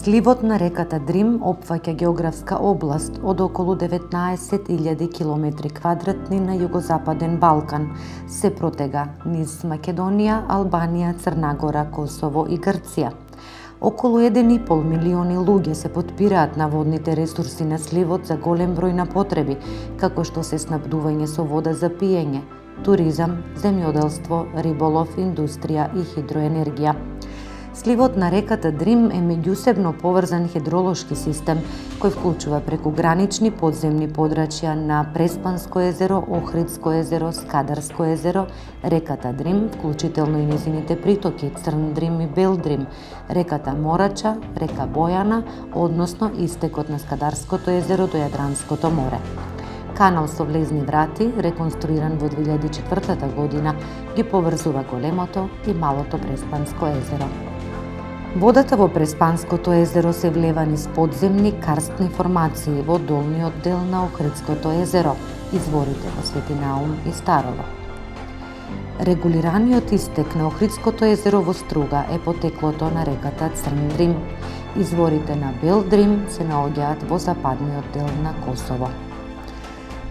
Сливот на реката Дрим опфаќа географска област од околу 19.000 километри квадратни на југозападен Балкан. Се протега низ Македонија, Албанија, Црна Гора, Косово и Грција. Околу 1,5 милиони луѓе се потпираат на водните ресурси на сливот за голем број на потреби, како што се снабдување со вода за пиење, туризам, земјоделство, риболов, индустрија и хидроенергија. Сливот на реката Дрим е меѓусебно поврзан хидролошки систем кој вклучува прекугранични подземни подрачја на Преспанско езеро, Охридско езеро, Скадарско езеро, реката Дрим, вклучително и незините притоки Црн Дрим и Бел Дрим, реката Морача, река Бојана, односно истекот на Скадарското езеро до Јадранското море. Канал со влезни врати, реконструиран во 2004 година, ги поврзува големото и малото Преспанско езеро. Водата во Преспанското езеро се влева низ подземни карстни формации во долниот дел на Охридското езеро, изворите во Свети Наум и Старово. Регулираниот истек на Охридското езеро во Струга е потеклото на реката Црн Дрим. Изворите на Бел Дрим се наоѓаат во западниот дел на Косово.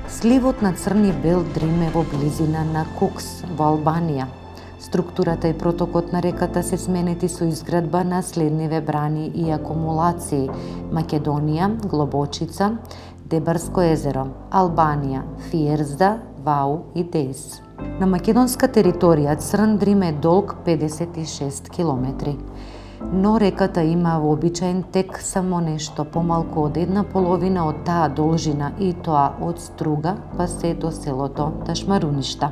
Сливот на Црн и Бел Дрим е во близина на Кукс во Албанија. Структурата и протокот на реката се сменети со изградба на следниве брани и акумулации: Македонија, Глобочица, Дебарско езеро, Албанија, Фиерзда, Вау и Дейс. На македонска територија Црн Дрим е долг 56 километри, но реката има вообичаен тек само нешто помалку од една половина од таа должина, и тоа од Струга па се до селото Ташмаруништа.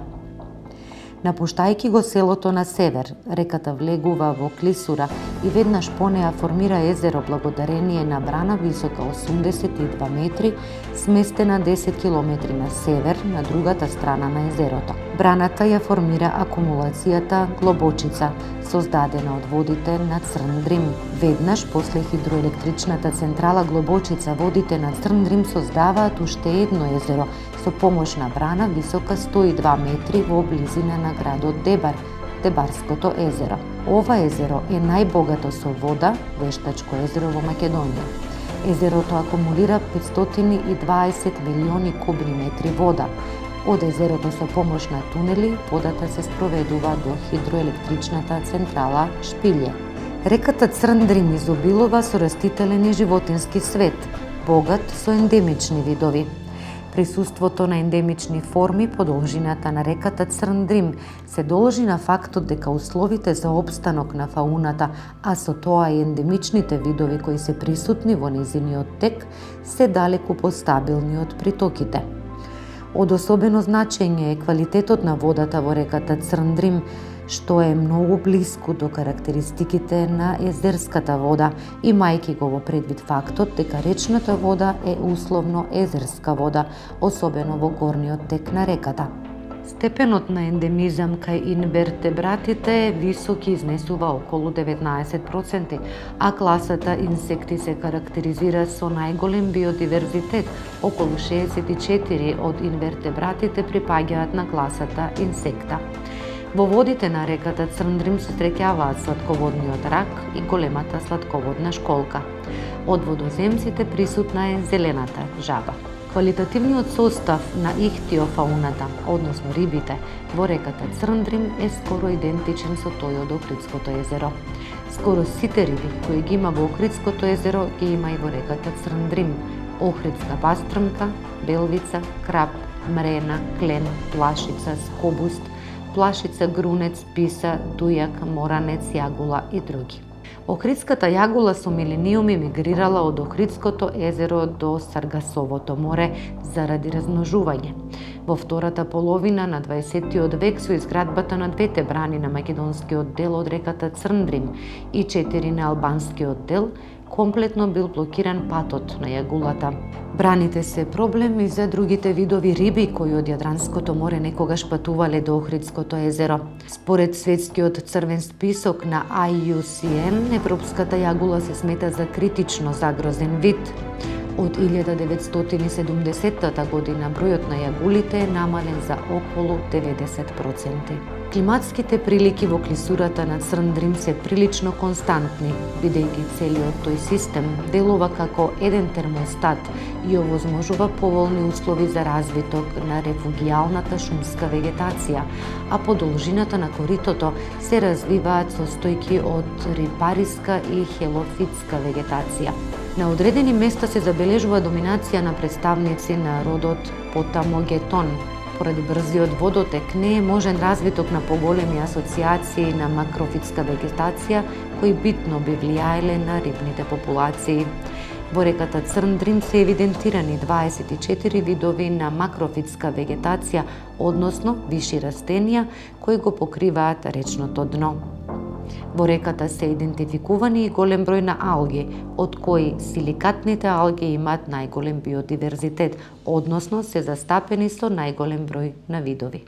Напуштајќи го селото на север, реката влегува во клисура и веднаш по неа формира езеро благодарение на брана висока 82 метри, сместена 10 километри на север на другата страна на езерото. Браната ја формира акумулацијата Глобочица, создадена од водите на Црн Дрим. Веднаш после хидроелектричната централа Глобочица, водите на Црн Дрим создаваат уште едно езеро со помош на брана висока 102 метри во близина на градот Дебар, Дебарското езеро. Ова езеро е најбогато со вода, вештачко езеро во Македонија. Езерото акумулира 520 милиони кубни метри вода. Од езерото со помош на тунели, водата се спроведува до хидроелектричната централа Шпилје. Реката Црн Дрим изобилува со растителен и животински свет, богат со ендемични видови. Присуството на ендемични форми по должината на реката Црн Дрим се должи на фактот дека условите за опстанок на фауната, а со тоа и ендемичните видови кои се присутни во незиниот тек, се далеку постабилни од притоките. Од особено значење е квалитетот на водата во реката Црн Дрим, што е многу блиску до карактеристиките на езерската вода, имајќи го во предвид фактот дека речната вода е условно езерска вода, особено во горниот тек на реката. Степенот на ендемизам кај инвертебратите е висок и изнесува околу 19%, а класата инсекти се карактеризира со најголем биодиверзитет. Околу 64 од инвертебратите припаѓаат на класата инсекта. Во водите на реката Црн Дрим се среќаваат слатководниот рак и големата слатководна школка. Од водоземците присутна е зелената жаба. Квалитативниот состав на ихтиофауната, односно рибите, во реката Црн Дрим е скоро идентичен со тој од Охридското езеро. Скоро сите риби кои ги има во Охридското езеро ги има и во реката Црн Дрим: охридска пастрмка, белвица, крап, мрена, клен, плашица, скобуст, плашица, грунец, писа, дујак, моранец, јагула и други. Охридската јагула со милениуми мигрирала од Охридското езеро до Саргасовото море заради размножување. Во втората половина на 20 век со изградбата на двете брани на македонскиот дел од реката Црн Дрим и 4 на албанскиот дел, комплетно бил блокиран патот на јагулата. Браните се проблем и за другите видови риби кои од Јадранското море некогаш патувале до Охридското езеро. Според светскиот црвен список на IUCN, европската јагула се смета за критично загрозен вид. Од 1970 година бројот на јагулите е намален за околу 90%. Климатските прилики во клисурата на Црн Дрим се прилично константни, бидејќи целиот тој систем делува како еден термостат и овозможува поволни услови за развиток на рефугијалната шумска вегетација, а по должината на коритото се развиваат состојки од рипариска и хелофитска вегетација. На одредени места се забележува доминација на представници на родот Потамогетон. Поради брзиот водотек не е можен развиток на поголеми асоциации на макрофитска вегетација кои битно би влијаеле на рибните популации. Во реката Црн Дрим се евидентирани 24 видови на макрофитска вегетација, односно виши растенија кои го покриваат речното дно. Во реката се идентификувани и голем број на алги, од кои силикатните алги имаат најголем биодиверзитет, односно се застапени со најголем број на видови.